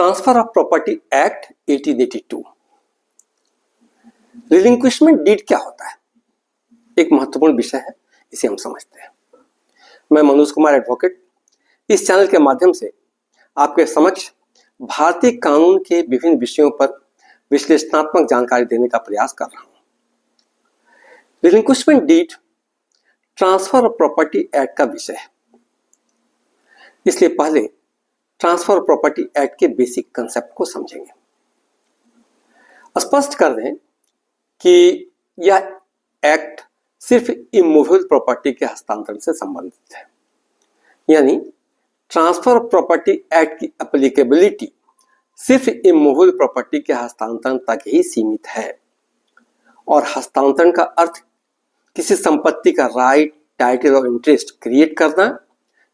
Transfer of property act 1882। Relinquishment deed क्या होता है, एक महत्वपूर्ण विषय है, इसे हम समझते हैं। मैं मनोज कुमार एडवोकेट इस चैनल के माध्यम से आपके समक्ष भारतीय कानून के विभिन्न विषयों पर विश्लेषणात्मक जानकारी देने का प्रयास कर रहा हूं। Relinquishment deed transfer of property act का विषय है, इसलिए पहले ट्रांसफर ऑफ प्रॉपर्टी एक्ट के बेसिक कंसेप्ट को समझेंगे। स्पष्ट कर दें कि यह एक्ट सिर्फ इमूवेबल प्रॉपर्टी के हस्तांतरण से संबंधित है, यानी ट्रांसफर ऑफ प्रॉपर्टी एक्ट की एप्लीकेबिलिटी सिर्फ इमूवेबल प्रॉपर्टी के हस्तांतरण तक ही सीमित है। और हस्तांतरण का अर्थ किसी संपत्ति का राइट, टाइटल और इंटरेस्ट क्रिएट करना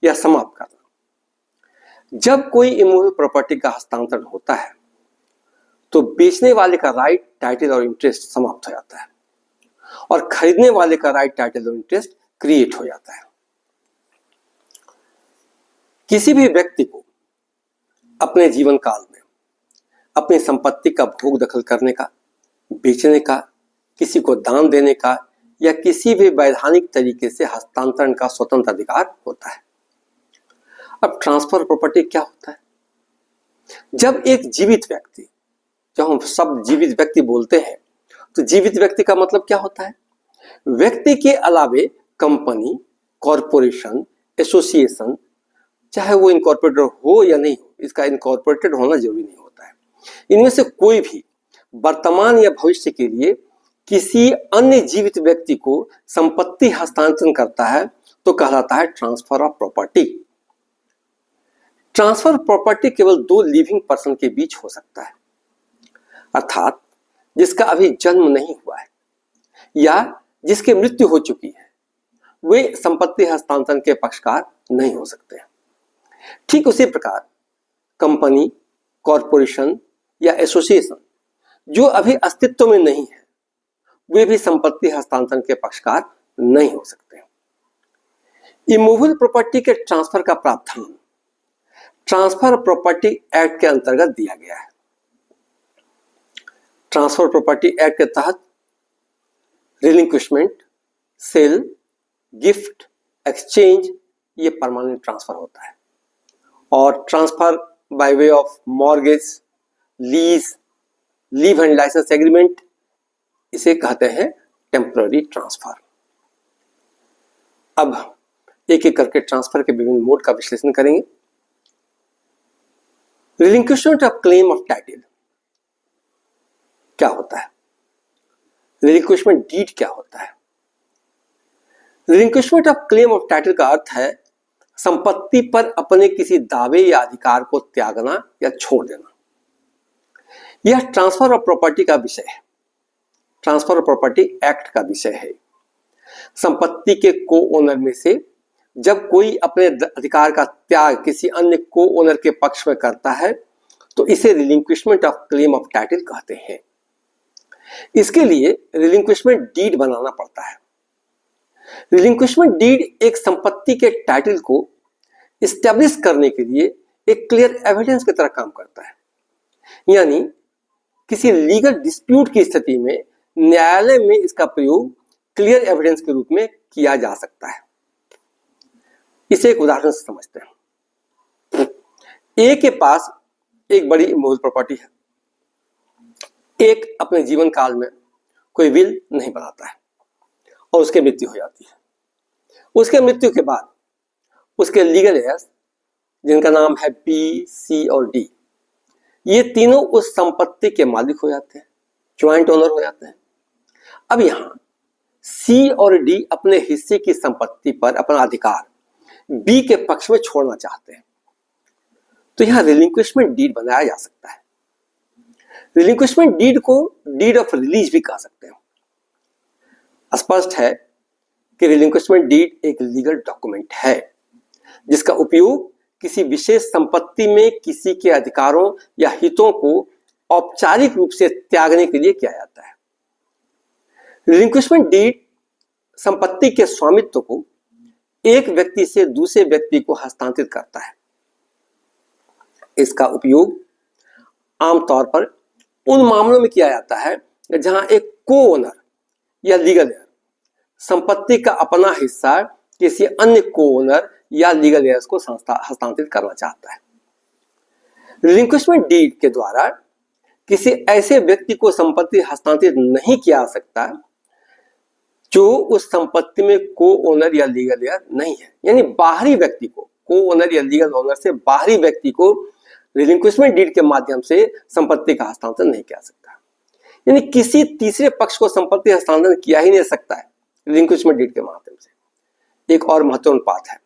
या समाप्त करना। जब कोई इमूवेबल प्रॉपर्टी का हस्तांतरण होता है तो बेचने वाले का राइट, टाइटल और इंटरेस्ट समाप्त हो जाता है और खरीदने वाले का राइट, टाइटल और इंटरेस्ट क्रिएट हो जाता है। किसी भी व्यक्ति को अपने जीवन काल में अपनी संपत्ति का भोग दखल करने का, बेचने का, किसी को दान देने का या किसी भी वैधानिक तरीके से हस्तांतरण का स्वतंत्र अधिकार होता है। अब ट्रांसफर प्रॉपर्टी क्या होता है? जब एक जीवित व्यक्ति, जब हम शब्द जीवित व्यक्ति बोलते हैं तो जीवित व्यक्ति का मतलब क्या होता है? व्यक्ति के अलावे कंपनी, कॉरपोरेशन, एसोसिएशन, चाहे वो इनकॉर्पोरेटेड हो या नहीं हो, इसका इनकॉर्पोरेटेड होना जरूरी नहीं होता है, इनमें से कोई भी वर्तमान या भविष्य के लिए किसी अन्य जीवित व्यक्ति को संपत्ति हस्तांतरण करता है तो कहलाता है transfer of property. Transfer of property केवल दो लिविंग पर्सन के बीच हो सकता है, अर्थात जिसका अभी जन्म नहीं हुआ है या जिसकी मृत्यु हो चुकी है, वे संपत्ति हस्तांतरण के पक्षकार नहीं हो सकते। ठीक उसी प्रकार कंपनी, कॉरपोरेशन या एसोसिएशन जो अभी अस्तित्व में नहीं है, वे भी संपत्ति हस्तांतरण के पक्षकार नहीं हो सकते। इमूवेबल प्रॉपर्टी के ट्रांसफर का प्रावधान ट्रांसफर प्रॉपर्टी एक्ट के अंतर्गत दिया गया है। ट्रांसफर प्रॉपर्टी एक्ट के तहत रिलिंक्विशमेंट, सेल, गिफ्ट, एक्सचेंज ये परमानेंट ट्रांसफर होता है और transfer by way of mortgage, lease, leave and licence agreement इसे कहते हैं टेम्पररी ट्रांसफर। अब एक एक करके ट्रांसफर के विभिन्न मोड का विश्लेषण करेंगे। रिलिंक्विशमेंट ऑफ क्लेम ऑफ टाइटल क्या होता है? रिलिंक्विशमेंट डीड क्या होता है? रिलिंक्विशमेंट ऑफ क्लेम ऑफ टाइटल का अर्थ है संपत्ति पर अपने किसी दावे या अधिकार को त्यागना या छोड़ देना। यह ट्रांसफर ऑफ प्रॉपर्टी का विषय है, ट्रांसफर ऑफ प्रॉपर्टी एक्ट का विषय है। संपत्ति के को ओनर में से जब कोई अपने अधिकार का त्याग किसी अन्य को ओनर के पक्ष में करता है तो इसे रिलिंक्विशमेंट ऑफ क्लेम ऑफ टाइटल कहते हैं। इसके लिए रिलिंक्विशमेंट डीड बनाना पड़ता है। रिलिंक्विशमेंट डीड एक संपत्ति के टाइटल को इस्टेब्लिश करने के लिए एक क्लियर एविडेंस की तरह काम करता है, यानी किसी लीगल डिस्प्यूट की स्थिति में न्यायालय में इसका प्रयोग क्लियर एविडेंस के रूप में किया जा सकता है। इसे एक उदाहरण से समझते हैं। ए के पास एक बड़ी इमूवेबल प्रॉपर्टी है। एक अपने जीवन काल में कोई विल नहीं बनाता है और उसकी मृत्यु हो जाती है। उसके मृत्यु के बाद उसके लीगल हेयर्स, जिनका नाम है बी, सी और डी, ये तीनों उस संपत्ति के मालिक हो जाते हैं, ज्वाइंट ओनर हो जाते हैं। अब यहां सी और डी अपने हिस्से की संपत्ति पर अपना अधिकार बी के पक्ष में छोड़ना चाहते हैं, तो यहां रिलिंक्विशमेंट डीड बनाया जा सकता है। रिलिंक्विशमेंट डीड को डीड ऑफ रिलीज भी कह सकते हैं। स्पष्ट है कि रिलिंक्विशमेंट डीड एक लीगल डॉक्यूमेंट है जिसका उपयोग किसी विशेष संपत्ति में किसी के अधिकारों या हितों को औपचारिक रूप से त्यागने के लिए किया जाता है। रिलिंक्विशमेंट डीड संपत्ति के स्वामित्व को एक व्यक्ति से दूसरे व्यक्ति को हस्तांतरित करता है। इसका उपयोग आमतौर पर उन मामलों में किया जाता है जहां एक को ओनर या लीगल हेयर संपत्ति का अपना हिस्सा किसी अन्य को ओनर या लीगल हेयर्स को हस्तांतरित करना चाहता है। रिलिंक्विशमेंट डीड के द्वारा किसी ऐसे व्यक्ति को संपत्ति हस्तांतरित नहीं किया जा सकता जो उस संपत्ति में को ओनर या लीगल हेयर नहीं है, यानी बाहरी व्यक्ति को, को ओनर या लीगल ओनर से बाहरी व्यक्ति को रिलिंक्विशमेंट डीड के माध्यम से संपत्ति का हस्तांतरण नहीं किया सकता। यानी किसी तीसरे पक्ष को संपत्ति हस्तांतरण किया ही नहीं सकता है रिलिंक्विशमेंट डीड के माध्यम से। एक और महत्वपूर्ण बात है,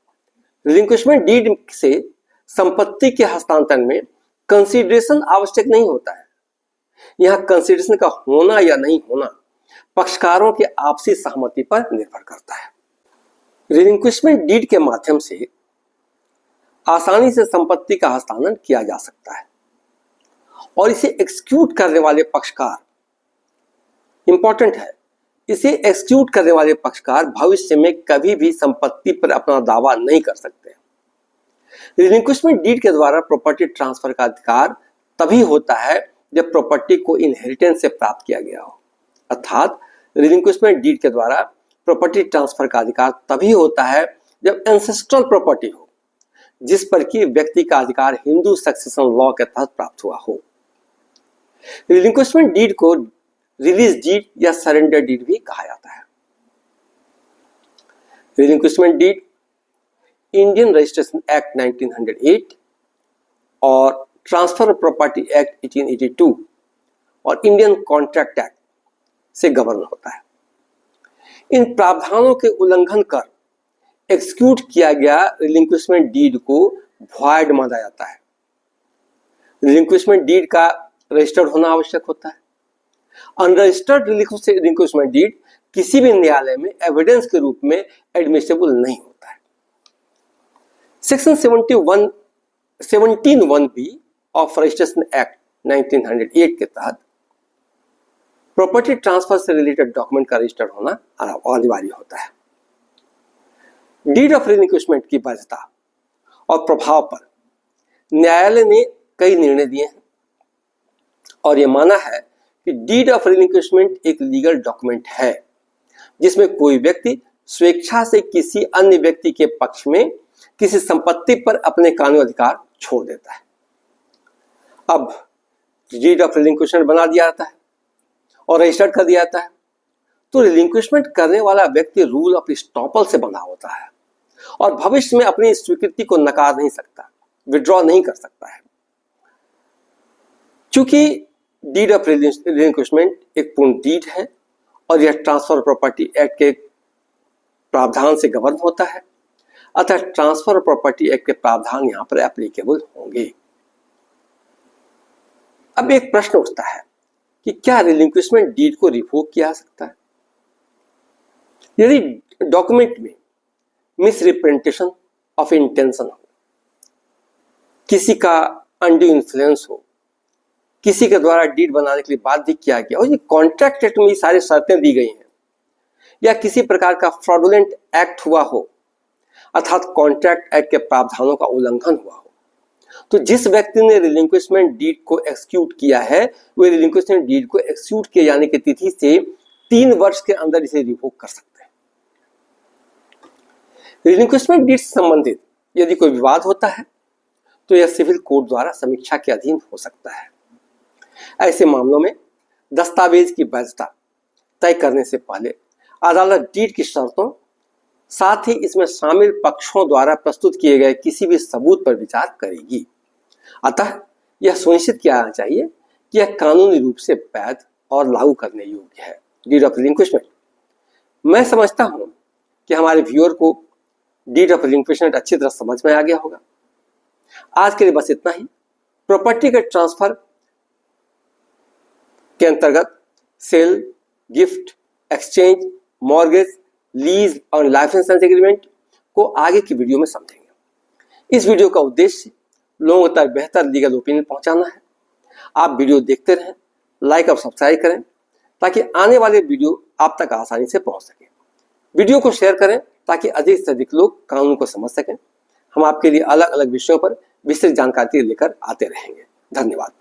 रिलिंक्विशमेंट डीड से संपत्ति के हस्तांतरण में कंसीडरेशन आवश्यक नहीं होता है। यहां कंसीडरेशन का होना या नहीं होना पक्षकारों के आपसी सहमति पर निर्भर करता है। रिलिंक्विशमेंट डीड के माध्यम से आसानी से संपत्ति का हस्तांतरण किया जा सकता है और इसे एक्सक्यूट करने वाले पक्षकार, इंपॉर्टेंट है, इसे एक्सक्यूट करने वाले पक्षकार भविष्य में कभी भी संपत्ति पर अपना दावा नहीं कर सकते। रिलिंक्विशमेंट डीड के द्वारा प्रॉपर्टी ट्रांसफर का अधिकार तभी होता है जब प्रॉपर्टी को इनहेरिटेंस से प्राप्त किया गया हो, अर्थात रिलिंक्विशमेंट डीड के द्वारा प्रॉपर्टी ट्रांसफर का अधिकार तभी होता है जब एंसेस्ट्रल प्रॉपर्टी हो जिस पर कि व्यक्ति का अधिकार हिंदू सक्सेशन लॉ के तहत प्राप्त हुआ हो। रिलिंक्विशमेंट डीड को रिलीज डीड या सरेंडर डीड भी कहा जाता है। रिलिंक्विशमेंट डीड इंडियन रजिस्ट्रेशन एक्ट 1908 और ट्रांसफर ऑफ प्रॉपर्टी एक्ट 1882 और इंडियन कॉन्ट्रैक्ट एक्ट से गवर्न होता है। इन प्रावधानों के उल्लंघन कर एक्सक्यूट किया गया रिलिंक्विशमेंट डीड को वॉइड माना जाता है। रिलिंक्विशमेंट डीड का रजिस्टर्ड होना आवश्यक होता है। अनरजिस्टर्ड रिलिंक्विशमेंट डीड किसी भी न्यायालय में एविडेंस के रूप में एडमिसिबल नहीं होता है। Section 17(1)(b) of registration act 1908 के तहत प्रॉपर्टी ट्रांसफर से रिलेटेड डॉक्यूमेंट का रजिस्टर्ड होना अनिवार्य होता है। डीड ऑफ रिलिंक्विशमेंट की वैधता और प्रभाव पर न्यायालय ने कई निर्णय दिए हैं और यह माना है कि डीड ऑफ रिलिंक्विशमेंट एक लीगल डॉक्यूमेंट है जिसमें कोई व्यक्ति स्वेच्छा से किसी अन्य व्यक्ति के पक्ष में किसी संपत्ति पर अपने कानूनी अधिकार छोड़ देता है। अब डीड ऑफ रिलिंक्विशमेंट बना दिया जाता है और रजिस्टर्ड कर दिया जाता है तो रिलिंक्विशमेंट करने वाला व्यक्ति रूल ऑफ स्टॉपल से बंधा होता है और भविष्य में अपनी स्वीकृति को नकार नहीं सकता, विड्रॉ नहीं कर सकता है। चूंकि डीड ऑफ रिलिंक्विशमेंट एक पूर्ण डीड है और यह ट्रांसफर प्रॉपर्टी एक्ट के प्रावधान से गवर्न होता है, अतः ट्रांसफर प्रॉपर्टी एक्ट के प्रावधान यहां पर एप्लीकेबल होंगे। अब एक प्रश्न उठता है कि क्या रिलिंक्विशमेंट डीड को रिवोक किया जा सकता है? यदि डॉक्यूमेंट में मिसरिप्रेजेंटेशन ऑफ इंटेंशन हो, किसी का अनड्यू इन्फ्लुएंस हो, किसी के द्वारा डीड बनाने के लिए बाध्य किया गया और ये कॉन्ट्रैक्ट एक्ट में ये सारी शर्तें दी गई हैं, या किसी प्रकार का फ्रॉडुलेंट एक्ट हुआ हो अर्थात कॉन्ट्रैक्ट एक्ट के प्रावधानों का उल्लंघन हुआ हो, तो जिस व्यक्ति ने रिलिंक्विशमेंट डीड को एक्सक्यूट किया है वह रिलिंक्विशमेंट डीड को एक्सक्यूट किए जाने की तिथि से 3 वर्ष के अंदर इसे रिवोक कर सकते हैं। रिलिंक्विशमेंट डीड से संबंधित यदि कोई विवाद होता है तो यह सिविल कोर्ट द्वारा समीक्षा के अधीन हो सकता है। ऐसे मामलों में दस्तावेज की वैधता तय करने से पहले अदालत डीड की शर्तों साथ ही इसमें शामिल पक्षों द्वारा प्रस्तुत किए गए किसी भी सबूत पर विचार करेगी। अतः यह सुनिश्चित किया जाना चाहिए कि यह कानूनी रूप से वैध और लागू करने योग्य है। डीड ऑफ रिलिंक्विशमेंट, मैं समझता हूं कि हमारे व्यूअर को डीड ऑफ रिलिंक्विशमेंट अच्छी तरह समझ में आ गया होगा। आज के लिए बस इतना ही। प्रॉपर्टी के ट्रांसफर के अंतर्गत sale, gift, exchange, mortgage, lease और लाइफ इंश्योरेंस एग्रीमेंट को आगे की वीडियो में समझेंगे। इस वीडियो का उद्देश्य लोगों तक बेहतर लीगल ओपिनियन पहुंचाना है। आप वीडियो देखते रहें, लाइक और सब्सक्राइब करें ताकि आने वाले वीडियो आप तक आसानी से पहुंच सके। वीडियो को शेयर करें ताकि अधिक से अधिक लोग कानून को समझ सकें। हम आपके लिए अलग अलग विषयों पर विस्तृत जानकारी लेकर आते रहेंगे। धन्यवाद।